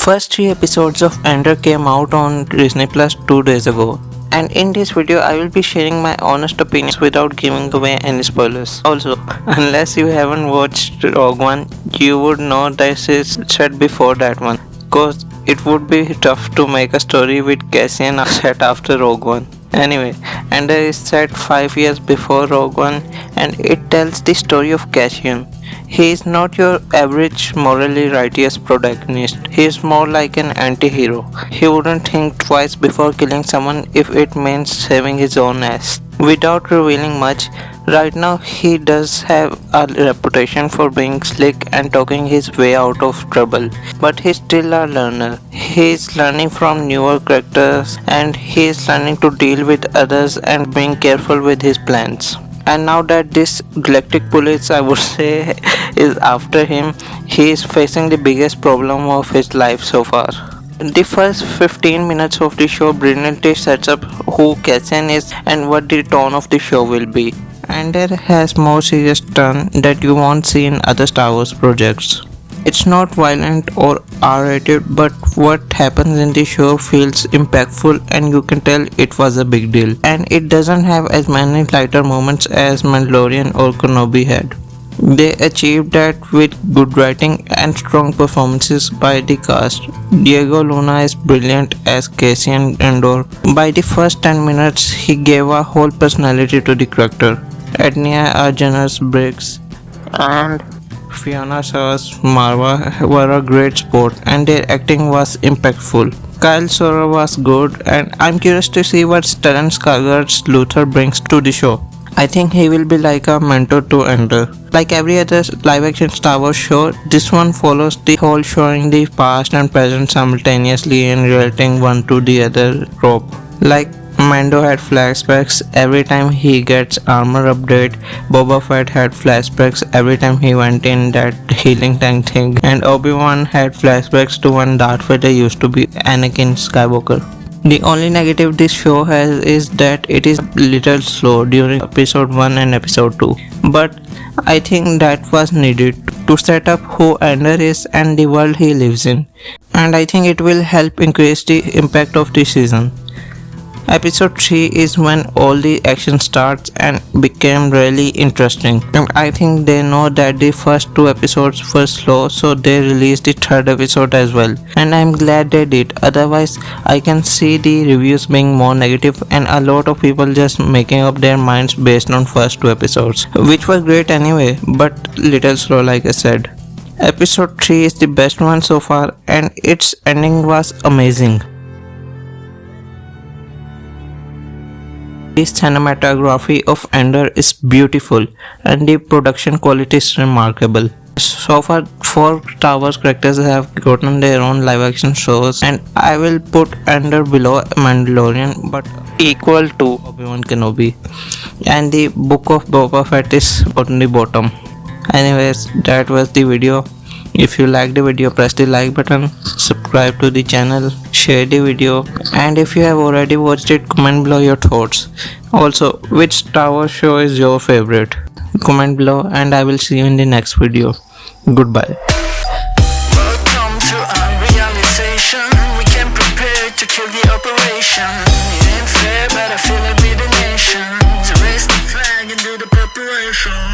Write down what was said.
First 3 episodes of Andor came out on Disney Plus 2 days ago. And in this video, I will be sharing my honest opinions without giving away any spoilers. Also, unless you haven't watched Rogue One, you would know this is set before that one. Cause it would be tough to make a story with Cassian set after Rogue One. Anyway, Andor is set 5 years before Rogue One and it tells the story of Cassian. He is not your average morally righteous protagonist. He is more like an anti-hero. He wouldn't think twice before killing someone if it means saving his own ass. Without revealing much, right now he does have a reputation for being slick and talking his way out of trouble. But he's still a learner. He is learning from newer characters and he is learning to deal with others and being careful with his plans. And now that this galactic police, I would say, is after him, he is facing the biggest problem of his life so far. The first 15 minutes of the show brilliantly sets up who Cassian is and what the tone of the show will be. And it has more serious turn that you won't see in other Star Wars projects. It's not violent or R-rated, but what happens in the show feels impactful and you can tell it was a big deal. And it doesn't have as many lighter moments as Mandalorian or Kenobi had. They achieved that with good writing and strong performances by the cast. Diego Luna is brilliant as Cassian Andor. By the first 10 minutes, he gave a whole personality to the character. Ednia Arjana's Briggs and Fiona Shaw's Marva were a great sport and their acting was impactful. Kyle Sora was good and I'm curious to see what Stellan Skarsgård's Luther brings to the show. I think he will be like a mentor to Andor. Like every other live-action Star Wars show, this one follows the whole showing the past and present simultaneously and relating one to the other trope. Like Mando had flashbacks every time he gets armor update, Boba Fett had flashbacks every time he went in that healing tank thing, and Obi-Wan had flashbacks to when Darth Vader used to be Anakin Skywalker. The only negative this show has is that it is a little slow during episode 1 and episode 2, but I think that was needed to set up who Andor is and the world he lives in, and I think it will help increase the impact of the season. Episode 3 is when all the action starts and became really interesting, and I think they know that the first 2 episodes were slow, so they released the 3rd episode as well, and I'm glad they did. Otherwise I can see the reviews being more negative and a lot of people just making up their minds based on first 2 episodes, which were great anyway, but little slow like I said. Episode 3 is the best one so far and its ending was amazing. The cinematography of Andor is beautiful and the production quality is remarkable. So far 4 Star Wars characters have gotten their own live action shows and I will put Andor below Mandalorian but equal to Obi-Wan Kenobi, and the Book of Boba Fett is on the bottom. Anyways, that was the video. If you like the video, press the like button, subscribe to the channel, share the video, and if you have already watched it, comment below your thoughts. Also, which Star Wars show is your favorite? Comment below and I will see you in the next video. Goodbye. Welcome to unrealization. We can prepare to kill the operation. It ain't fair, but I feel it with the nation. To raise the flag and do the preparation.